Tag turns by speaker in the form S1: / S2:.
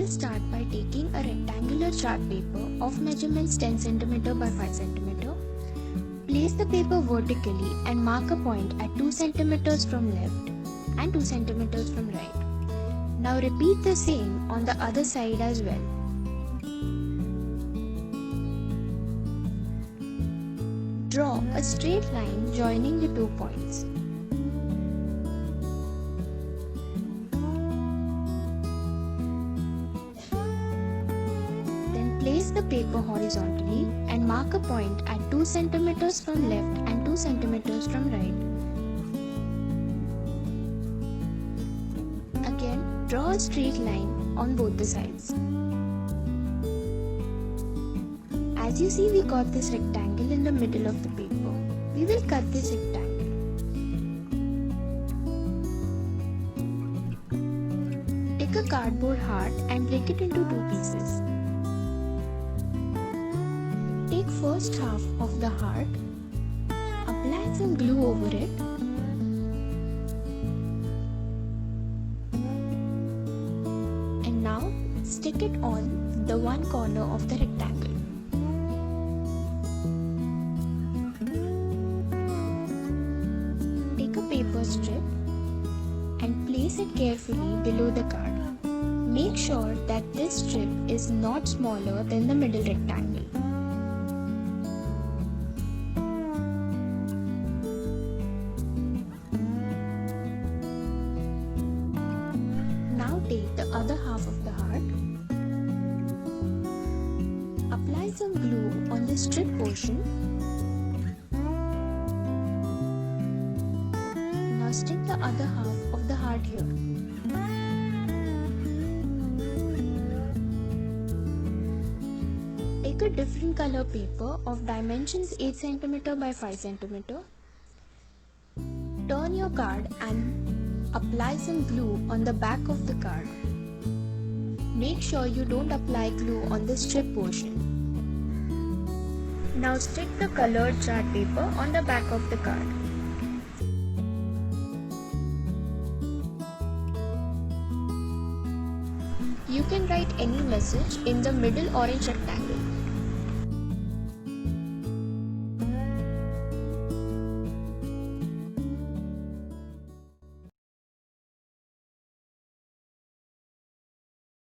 S1: will start by taking a rectangular chart paper of measurements 10 cm by 5 cm. Place the paper vertically and mark a point at 2 cm from left and 2 cm from right. Now repeat the same on the other side as well. Draw a straight line joining the 2 points. Then place the paper horizontally and mark a point at 2 cm from left and 2 cm from right. Again, draw a straight line on both the sides. As you see, we got this rectangle in the middle of the paper. We will cut this rectangle. Take a cardboard heart and break it into 2 pieces. Take first half of the heart, apply some glue over it, and now stick it on the one corner of the rectangle. Take a paper strip and place it carefully below the card. Make sure that this strip is not smaller than the middle rectangle. Now take the other half of the heart. Apply some glue on the strip portion. Now stick the other half of the heart here. Take a different color paper of dimensions 8 cm by 5 cm. Turn your card and apply some glue on the back of the card. Make sure you don't apply glue on the strip portion. Now stick the colored chart paper on the back of the card. You can write any message in the middle orange rectangle.